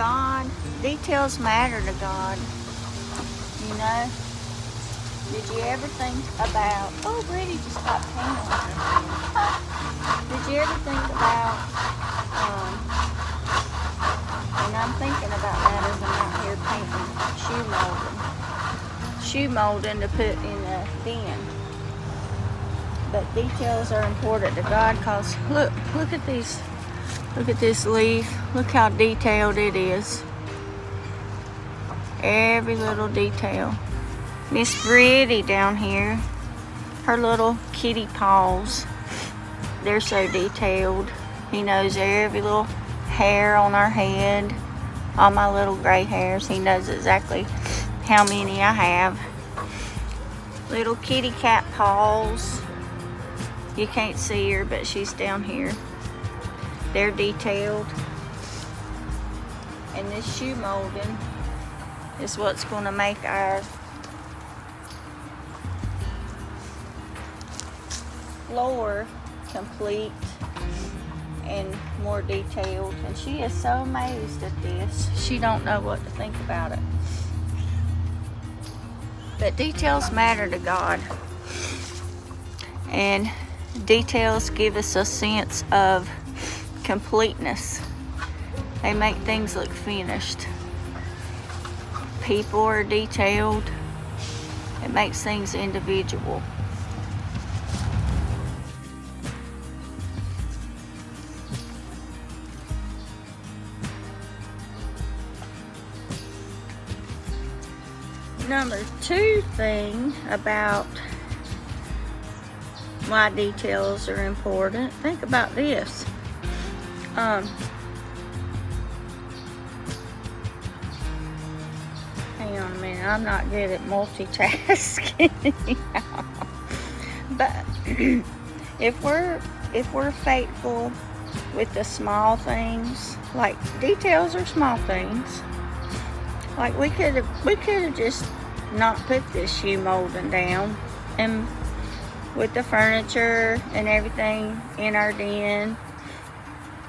God, details matter to God. You know? Did you ever think about, oh, Brittany just got paint on her hand. Did you ever think about, and I'm thinking about that as I'm out here painting shoe molding to put in a bin. But details are important to God, because look at these. Look at this leaf. Look how detailed it is. Every little detail. Miss Brittany down here, her little kitty paws, they're so detailed. He knows every little hair on our head, all my little gray hairs. He knows exactly how many I have. Little kitty cat paws. You can't see her, but she's down here. They're detailed. And this shoe molding is what's going to make our floor complete and more detailed. And she is so amazed at this. She don't know what to think about it. But details matter to God. And details give us a sense of completeness. They make things look finished. People are detailed. It makes things individual. Number 2 thing about why details are important. Think about this. Hang on a minute. I'm not good at multitasking. But if we're faithful with the small things, like details are small things. Like we could have just not put this shoe molding down, and with the furniture and everything in our den,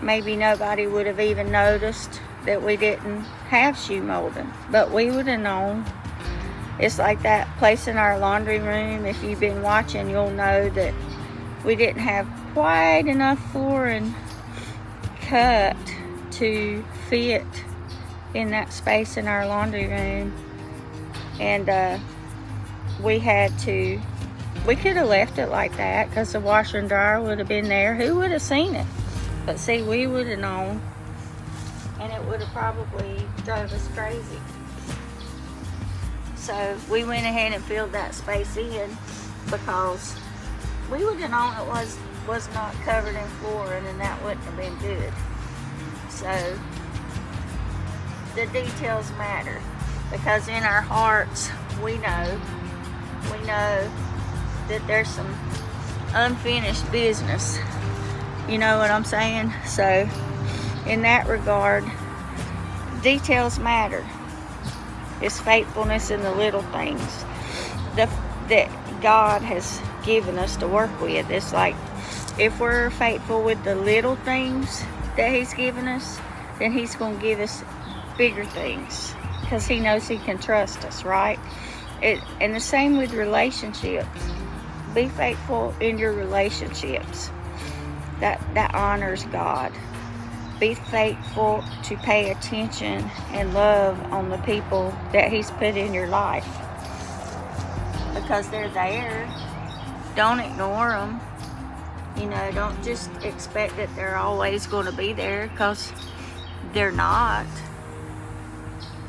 maybe nobody would have even noticed that we didn't have shoe molding, but we would have known. It's like that place in our laundry room. If you've been watching, you'll know that we didn't have quite enough flooring cut to fit in that space in our laundry room, and we could have left it like that because the washer and dryer would have been there. Who would have seen it? But see, we would have known, and it would have probably drove us crazy. So we went ahead and filled that space in, because we would have known it was not covered in flooring, and that wouldn't have been good. So the details matter, because in our hearts we know that there's some unfinished business. You know what I'm saying? So in that regard, details matter. It's faithfulness in the little things that God has given us to work with. It's like, if we're faithful with the little things that He's given us, then He's going to give us bigger things, because He knows He can trust us, right? And the same with relationships. Be faithful in your relationships. That honors God. Be faithful to pay attention and love on the people that He's put in your life, because they're there. Don't ignore them. You know, don't just expect that they're always going to be there, because they're not.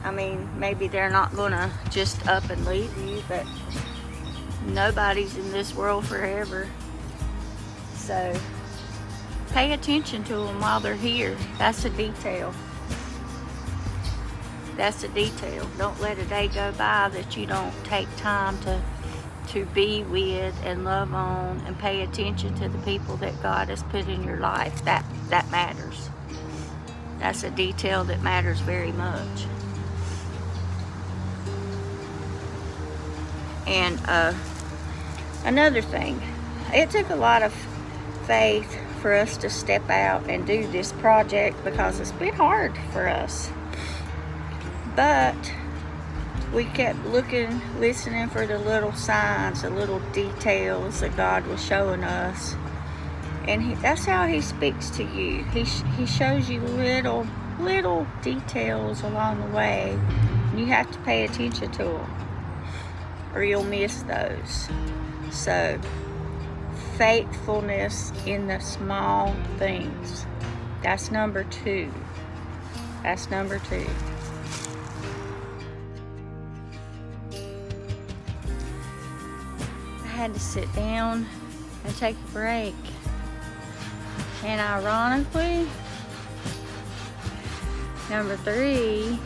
I mean, maybe they're not going to just up and leave you, but nobody's in this world forever. So pay attention to them while they're here. That's a detail. That's a detail. Don't let a day go by that you don't take time to be with and love on and pay attention to the people that God has put in your life. That matters. That's a detail that matters very much. And another thing, it took a lot of faith for us to step out and do this project, because it's been hard for us. But we kept looking, listening for the little signs, the little details that God was showing us. And that's how he speaks to you. He shows you little details along the way. And you have to pay attention to them, or you'll miss those. So, faithfulness in the small things. That's number 2. That's number 2. I had to sit down and take a break. And ironically, number 3,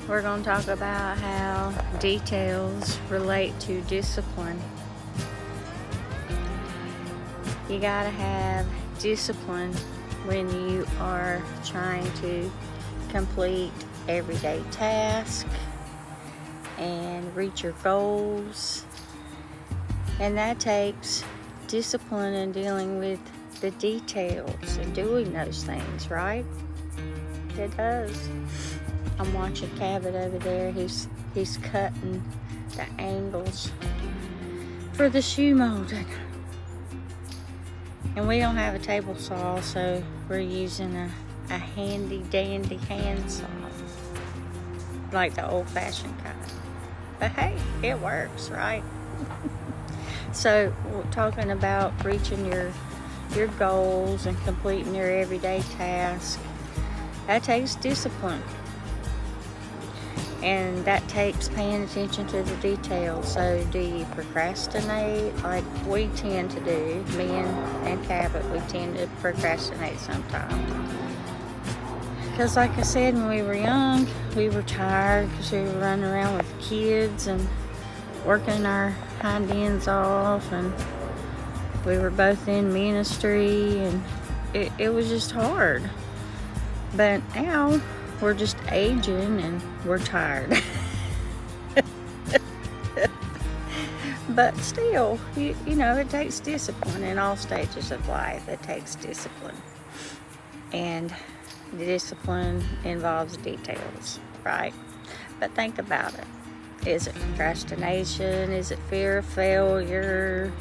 we're going to talk about how details relate to discipline. You gotta have discipline when you are trying to complete everyday tasks and reach your goals. And that takes discipline in dealing with the details and doing those things, right? It does. I'm watching Cabot over there. He's cutting the angles for the shoe molding. And we don't have a table saw, so we're using a handy dandy hand saw, like the old-fashioned kind. But hey, it works, right? So we're talking about reaching your goals and completing your everyday task. That takes discipline. And that takes paying attention to the details. So do you procrastinate like we tend to do? Me and Cabot, we tend to procrastinate sometimes. Because like I said, when we were young, we were tired because we were running around with kids and working our hind ends off. And we were both in ministry, and it was just hard. But now we're just aging and we're tired. But still, you know, it takes discipline in all stages of life. It takes discipline. And the discipline involves details, right? But think about it. Is it procrastination? Is it fear of failure?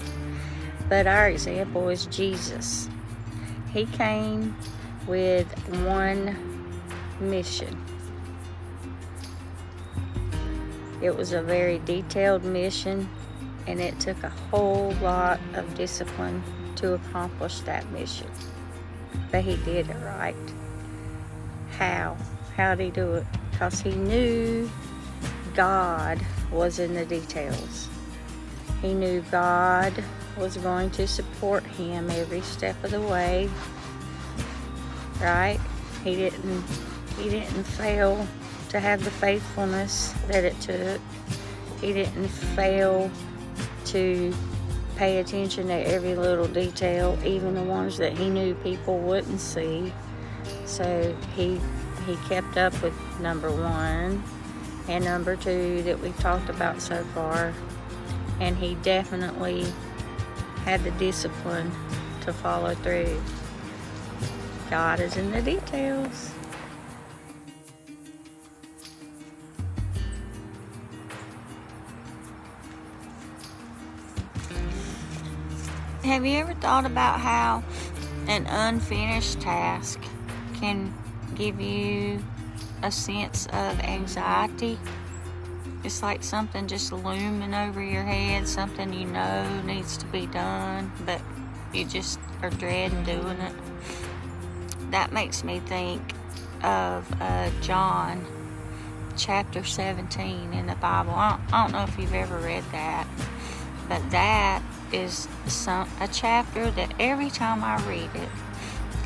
But our example is Jesus. He came with one mission. It was a very detailed mission, and it took a whole lot of discipline to accomplish that mission. But he did it right. How? How did he do it? Because he knew God was in the details. He knew God was going to support him every step of the way. Right? He didn't fail to have the faithfulness that it took. He didn't fail to pay attention to every little detail, even the ones that he knew people wouldn't see. So he kept up with number 1 and number 2 that we've talked about so far. And he definitely had the discipline to follow through. God is in the details. Have you ever thought about how an unfinished task can give you a sense of anxiety? It's like something just looming over your head, something you know needs to be done, but you just are dreading doing it. That makes me think of John chapter 17 in the Bible. I don't know if you've ever read that, but that is a chapter that every time I read it,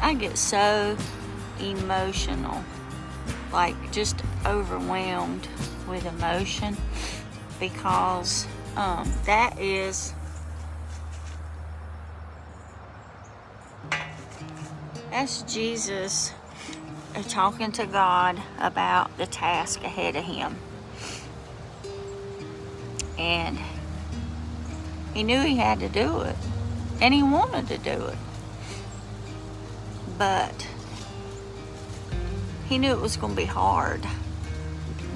I get so emotional, like just overwhelmed with emotion, because that's Jesus talking to God about the task ahead of him. And he knew he had to do it, and he wanted to do it, but he knew it was going to be hard.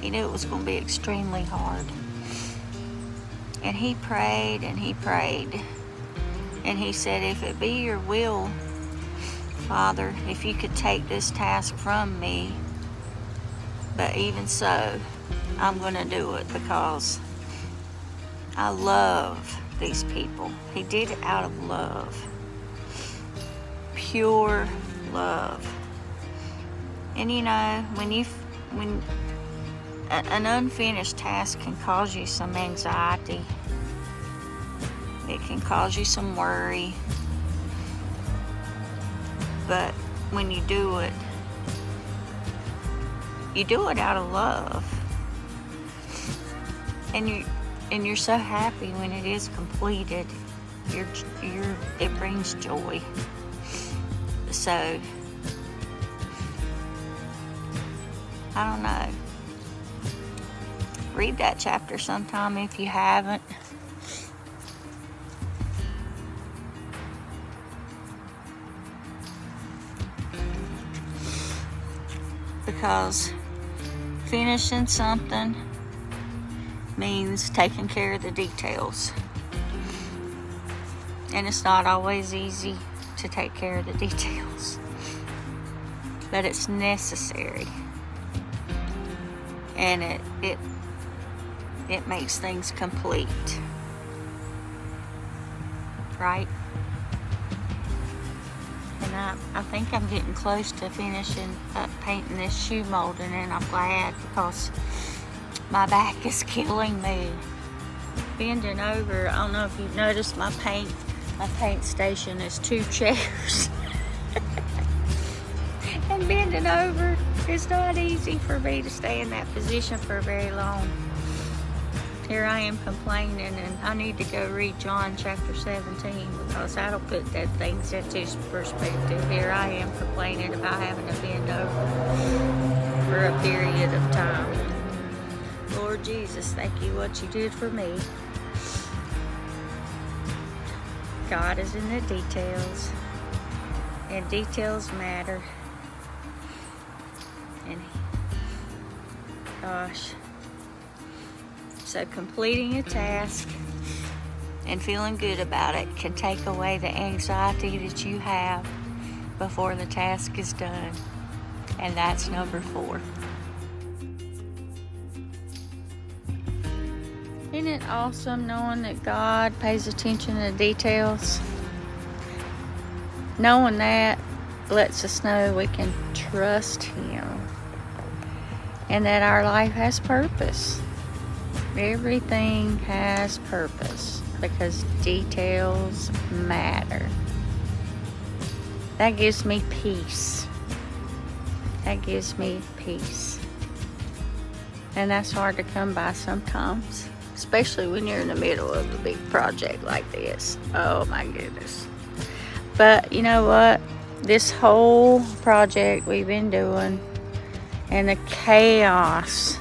He knew it was going to be extremely hard. And he prayed and he prayed. And he said, if it be your will, Father, if you could take this task from me, but even so, I'm going to do it because I love these people. He did it out of love. Pure love. And you know, when an unfinished task can cause you some anxiety, it can cause you some worry, but when you do it out of love, and you're so happy when it is completed. It brings joy. So I don't know. Read that chapter sometime if you haven't. Because finishing something means taking care of the details. And it's not always easy to take care of the details. But it's necessary. And it makes things complete. Right? And I think I'm getting close to finishing up painting this shoe molding, and I'm glad because my back is killing me. Bending over, I don't know if you've noticed my paint station is 2 chairs. And bending over, it's not easy for me to stay in that position for very long. Here I am complaining, and I need to go read John chapter 17 because that'll put that things into perspective. Here I am complaining about having to bend over for a period of time. Lord Jesus, thank you what you did for me. God is in the details, and details matter. And gosh. So completing a task and feeling good about it can take away the anxiety that you have before the task is done. And that's number 4. Isn't it awesome knowing that God pays attention to the details? Knowing that lets us know we can trust Him and that our life has purpose. Everything has purpose because details matter. That gives me peace. That gives me peace. And that's hard to come by sometimes, especially when you're in the middle of a big project like this. Oh my goodness. But you know what? This whole project we've been doing and the chaos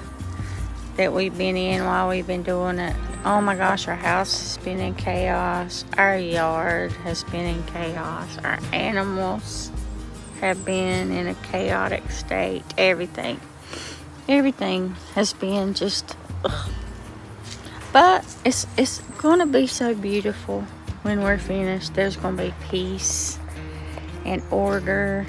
that we've been in while we've been doing it. Oh my gosh, our house has been in chaos. Our yard has been in chaos. Our animals have been in a chaotic state. Everything has been just ugh. But it's going to be so beautiful when we're finished. There's going to be peace and order.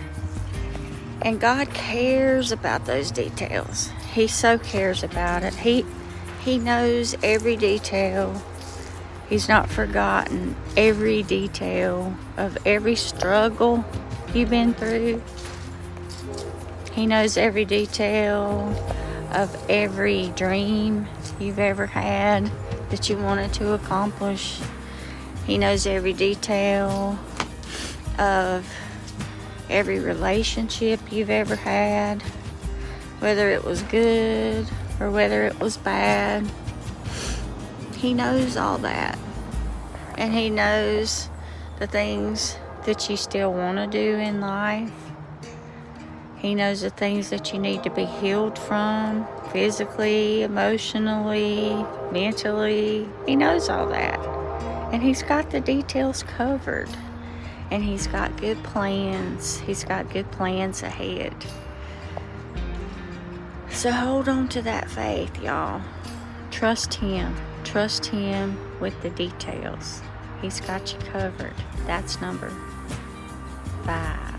And God cares about those details. He so cares about it. He knows every detail. He's not forgotten every detail of every struggle you've been through. He knows every detail of every dream you've ever had that you wanted to accomplish. He knows every detail of every relationship you've ever had, whether it was good or whether it was bad. He knows all that. And He knows the things that you still want to do in life. He knows the things that you need to be healed from, physically, emotionally, mentally. He knows all that. And He's got the details covered. And He's got good plans. He's got good plans ahead. So hold on to that faith, y'all. Trust him. Trust him with the details. He's got you covered. That's number 5.